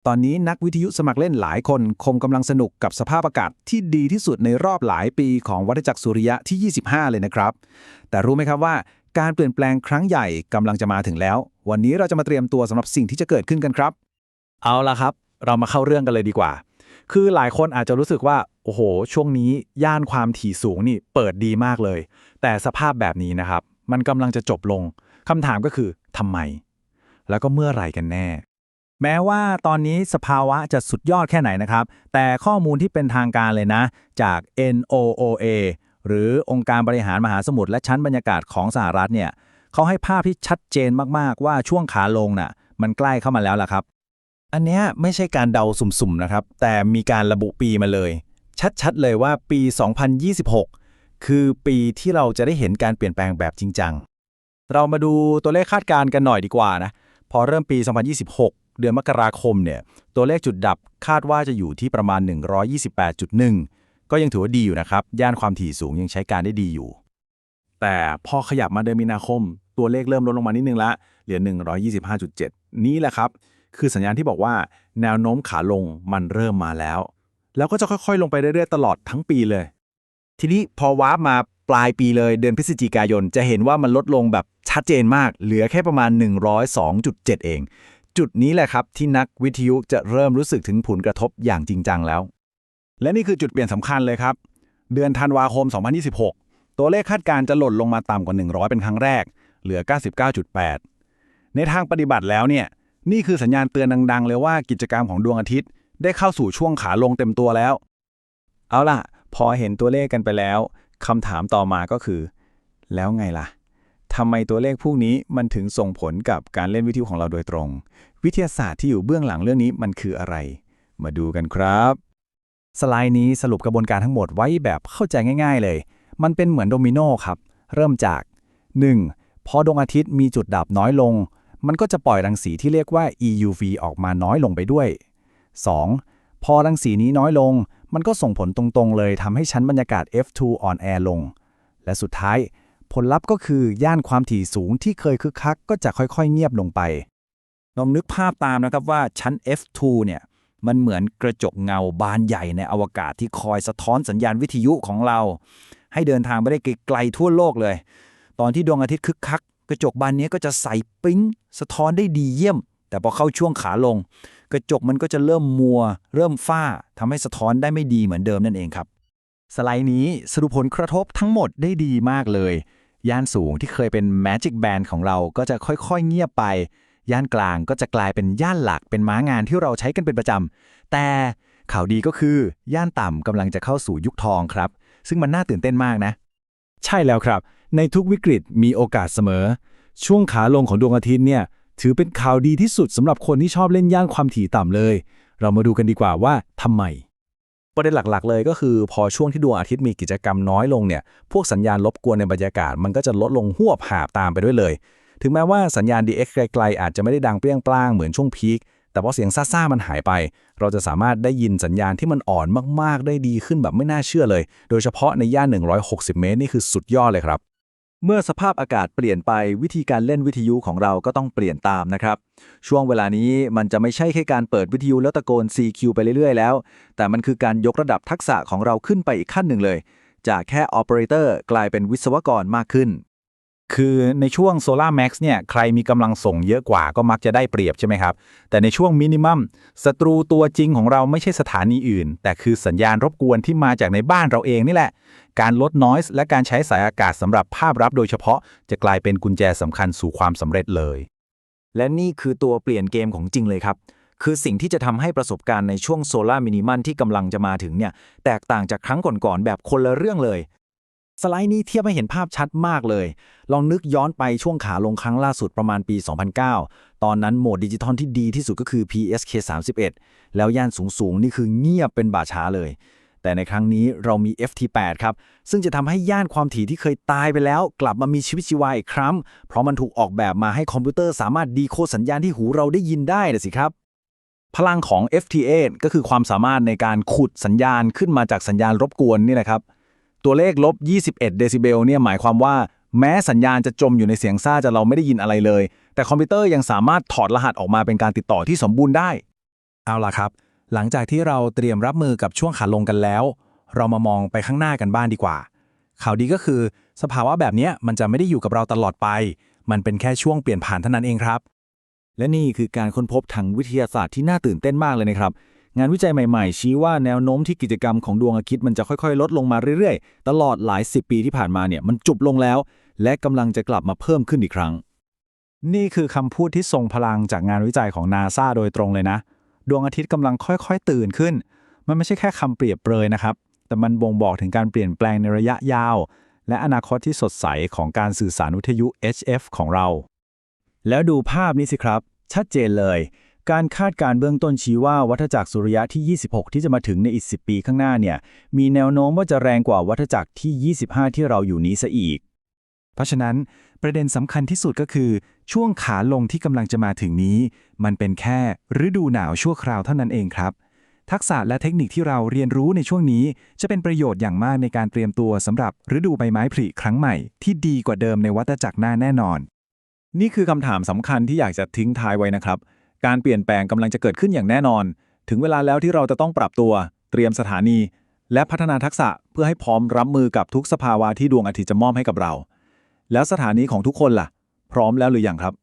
ตอนนี้นักวิทยุสมัครเล่นหลายคนคงกำลังสนุกกับสภาพอากาศที่ดีที่สุดในรอบหลายปีของวัฏจักรสุริยะที่ 25 เลยนะครับ แต่รู้ไหมครับว่าการเปลี่ยนแปลงครั้งใหญ่กำลังจะมาถึงแล้ว วันนี้เราจะมาเตรียมตัวสำหรับสิ่งที่จะเกิดขึ้นกันครับ เอาละครับ เรามาเข้าเรื่องกันเลยดีกว่า คือหลายคนอาจจะรู้สึกว่า โอ้โห ช่วงนี้ย่านความถี่สูงนี่เปิดดีมากเลย แต่สภาพแบบนี้นะครับ มันกำลังจะจบลง คำถามก็คือทำไม แล้วก็เมื่อไหร่กันแน่ แม้ว่าตอนนี้สภาวะจะสุดยอดแค่ไหนนะครับ แต่ข้อมูลที่เป็นทางการเลยนะ จาก NOAA หรือองค์การบริหารมหาสมุทรและชั้นบรรยากาศของสหรัฐเนี่ยเขาให้ภาพที่ชัดเจนมากๆว่าช่วงขาลงน่ะมันใกล้เข้ามาแล้วล่ะครับ อันเนี้ยไม่ใช่การเดาสุ่มๆนะครับ แต่มีการระบุปีมาเลย ชัดๆเลยว่าปี 2026 คือปีที่เราจะได้เห็นการเปลี่ยนแปลงแบบจริงจังเรามาดูตัวเลขคาดการณ์กันหน่อยดีกว่านะพอเริ่มปี 2026 เดือนมกราคมเนี่ยตัวเลขจุดดับคาดว่าจะอยู่ที่ประมาณ 128.1 ก็ยังถือว่าดีอยู่นะครับย่านความถี่สูงยังใช้การได้ดีอยู่แต่พอขยับมาเดือนมีนาคมตัวเลขเริ่มลดลงมานิดนึงละเหลือ 125.7 นี่แหละครับคือสัญญาณที่บอกว่าแนวโน้มขาลงมันเริ่มมาแล้วก็จะค่อยๆลงไปเรื่อยๆตลอดทั้งปีเลยทีนี้พอวาร์ปมาปลายปีเลยเดือนพฤศจิกายนจะเห็นว่ามันลดลงแบบชัดเจนมากเหลือแค่ประมาณ 102.7 เองจุดนี้แหละครับที่นักวิทยุจะเริ่มรู้สึกถึงผลกระทบอย่างจริงจังแล้วและนี่คือจุดเปลี่ยนสำคัญเลยครับเดือนธันวาคม 2026 ตัวเลขคาดการณ์จะหล่นลงมาต่ำกว่า 100 เป็นครั้งแรกเหลือ 99.8 ในทางปฏิบัติแล้วเนี่ยนี่คือสัญญาณเตือนดังๆเลยว่ากิจกรรมของดวงอาทิตย์ได้เข้าสู่ช่วงขาลงเต็มตัวแล้วเอาล่ะพอเห็นตัวเลขกันไปแล้วคำถามต่อมาก็คือแล้วไงล่ะทำไมตัวเลขพวกนี้มันถึงส่งผลกับการเล่นวิทยุของเราโดยตรงวิทยาศาสตร์ที่อยู่เบื้องหลังเรื่องนี้มันคืออะไรมาดูกันครับสไลด์นี้สรุปกระบวนการทั้งหมดไว้แบบเข้าใจง่ายๆเลยมันเป็นเหมือนโดมิโนครับเริ่มจาก 1. พอดวงอาทิตย์มีจุดดับน้อยลงมันก็จะปล่อยรังสีที่เรียกว่า EUV ออกมาน้อยลงไปด้วย 2. พอรังสีนี้น้อยลงมันก็ส่งผลตรงๆเลยทำให้ชั้นบรรยากาศ F2 อ่อนแอลงและสุดท้ายผลลัพธ์ก็คือย่านความถี่สูงที่เคยคึกคักก็จะค่อยๆเงียบลงไปลองนึกภาพตามนะครับว่าชั้น F2 เนี่ยมันเหมือนกระจกเงาบานใหญ่ในอวกาศที่คอยสะท้อนสัญญาณวิทยุของเราให้เดินทางไปได้ไกลๆทั่วโลกเลยตอนที่ดวงอาทิตย์คึกคักกระจกบานนี้ก็จะใสปิ๊งสะท้อนได้ดีเยี่ยมแต่พอเข้าช่วงขาลงกระจกมันก็จะเริ่มมัวเริ่มฝ้าทำให้สะท้อนได้ไม่ดีเหมือนเดิมนั่นเองครับสไลด์นี้สรุปผลกระทบทั้งหมดได้ดีมากเลยย่านสูงที่เคยเป็น Magic Band ของเราก็จะค่อยๆเงียบไปย่านกลางก็จะกลายเป็นย่านหลักเป็นม้างานที่เราใช้กันเป็นประจำแต่ข่าวดีก็คือย่านต่ำกำลังจะเข้าสู่ยุคทองครับซึ่งมันน่าตื่นเต้นมากนะใช่แล้วครับในทุกวิกฤตมีโอกาสเสมอช่วงขาลงของดวงอาทิตย์เนี่ยถือเป็นข่าวดีที่สุดสำหรับคนที่ชอบเล่นย่านความถี่ต่ำเลยเรามาดูกันดีกว่าว่าทำไมประเด็นหลักๆเลยก็คือพอช่วงที่ดวงอาทิตย์มีกิจกรรมน้อยลงเนี่ยพวกสัญญาณรบกวนในบรรยากาศมันก็จะลดลงหวบหาบตามไปด้วยเลยถึงแม้ว่าสัญญาณ DX ไกลๆอาจจะไม่ได้ดังเปรี้ยงปร้างเหมือนช่วงพีคแต่พอเสียงซ่าๆมันหายไปเราจะสามารถได้ยินสัญญาณที่มันอ่อนมากๆได้ดีขึ้นแบบไม่น่าเชื่อเลยโดยเฉพาะในย่าน160 เมตรนี่คือสุดยอดเลยครับเมื่อสภาพอากาศเปลี่ยนไปวิธีการเล่นวิทยุของเราก็ต้องเปลี่ยนตามนะครับช่วงเวลานี้มันจะไม่ใช่แค่การเปิดวิทยุแล้วตะโกน CQ ไปเรื่อยๆแล้วแต่มันคือการยกระดับทักษะของเราขึ้นไปอีกขั้นหนึ่งเลยจากแค่ Operator กลายเป็นวิศวกรมากขึ้นคือในช่วง Solar Max เนี่ยใครมีกำลังส่งเยอะกว่าก็มักจะได้เปรียบใช่ไหมครับแต่ในช่วง Minimum ศัตรูตัวจริงของเราไม่ใช่สถานีอื่นแต่คือสัญญาณรบกวนที่มาจากในบ้านเราเองนี่แหละการลด noise และการใช้สายอากาศสำหรับภาพรับโดยเฉพาะจะกลายเป็นกุญแจสำคัญสู่ความสำเร็จเลยและนี่คือตัวเปลี่ยนเกมของจริงเลยครับคือสิ่งที่จะทำให้ประสบการณ์ในช่วง Solar Minimum ที่กำลังจะมาถึงเนี่ยแตกต่างจากครั้งก่อนๆแบบคนละเรื่องเลยสไลด์นี้เทียบให้เห็นภาพชัดมากเลยลองนึกย้อนไปช่วงขาลงครั้งล่าสุดประมาณปี 2009 ตอนนั้นโหมดดิจิตอลที่ดีที่สุดก็คือ PSK31 แล้วย่านสูงๆนี่คือเงียบเป็นป่าช้าเลยแต่ในครั้งนี้เรามี FT8 ครับซึ่งจะทำให้ย่านความถี่ที่เคยตายไปแล้วกลับมามีชีวิตชีวาอีกครั้งเพราะมันถูกออกแบบมาให้คอมพิวเตอร์สามารถดีโคดสัญญาณที่หูเราได้ยินได้นะสิครับพลังของ FT8 ก็คือความสามารถในการขุดสัญญาณขึ้นมาจากสัญญาณรบกวนนี่แหละครับตัวเลขลบ21เดซิเบลเนี่ยหมายความว่าแม้สัญญาณจะจมอยู่ในเสียงซ่าจะเราไม่ได้ยินอะไรเลยแต่คอมพิวเตอร์ยังสามารถถอดรหัสออกมาเป็นการติดต่อที่สมบูรณ์ได้ เอาล่ะครับ หลังจากที่เราเตรียมรับมือกับช่วงขาลงกันแล้ว เรามามองไปข้างหน้ากันบ้างดีกว่า ข่าวดีก็คือสภาวะแบบเนี้ยมันจะไม่ได้อยู่กับเราตลอดไป มันเป็นแค่ช่วงเปลี่ยนผ่านเท่านั้นเองครับ และนี่คือการค้นพบทางวิทยาศาสตร์ที่น่าตื่นเต้นมากเลยนะครับงานวิจัยใหม่ๆชี้ว่าแนวโน้มที่กิจกรรมของดวงอาทิตย์มันจะค่อยๆลดลงมาเรื่อยๆตลอดหลาย10 ปีที่ผ่านมาเนี่ยมันจุบลงแล้ว และกำลังจะกลับมาเพิ่มขึ้นอีกครั้ง นี่คือคำพูดที่ทรงพลังจากงานวิจัยของ NASA โดยตรงเลยนะ ดวงอาทิตย์กำลังค่อยๆตื่นขึ้น มันไม่ใช่แค่คำเปรียบเปรยนะครับ แต่มันบ่งบอกถึงการเปลี่ยนแปลงในระยะยาว และอนาคตที่สดใสของการสื่อสารวิทยุ HF ของเรา แล้วดูภาพนี้สิครับ ชัดเจนเลย การคาดการณ์เบื้องต้นชี้ว่าวัฏจักรสุริยะที่ 26 ที่จะมาถึงในอีก 10 ปีข้างหน้าเนี่ยมีแนวโน้มว่าจะแรงกว่าวัฏจักรที่ 25 ที่เราอยู่นี้ซะอีก เพราะฉะนั้นประเด็นสำคัญที่สุดก็คือช่วงขาลงที่กำลังจะมาถึงนี้ มันเป็นแค่ฤดูหนาวชั่วคราวเท่านั้นเองครับ ทักษะและเทคนิคที่เราเรียนรู้ในช่วงนี้จะเป็นประโยชน์อย่างมากในการเตรียมตัวสำหรับฤดูใบไม้ผลิครั้งใหม่ที่ดีกว่าเดิมในวัฏจักรหน้าแน่นอน นี่คือคำถามสำคัญที่อยากจะทิ้งท้ายไว้นะครับ การเปลี่ยนแปลงกำลังจะเกิดขึ้นอย่างแน่นอน ถึงเวลาแล้วที่เราจะต้องปรับตัว เตรียมสถานี และพัฒนาทักษะเพื่อให้พร้อมรับมือกับทุกสภาวะที่ดวงอาทิตย์จะมอบให้กับเรา แล้วสถานีของทุกคนล่ะ พร้อมแล้วหรือยังครับ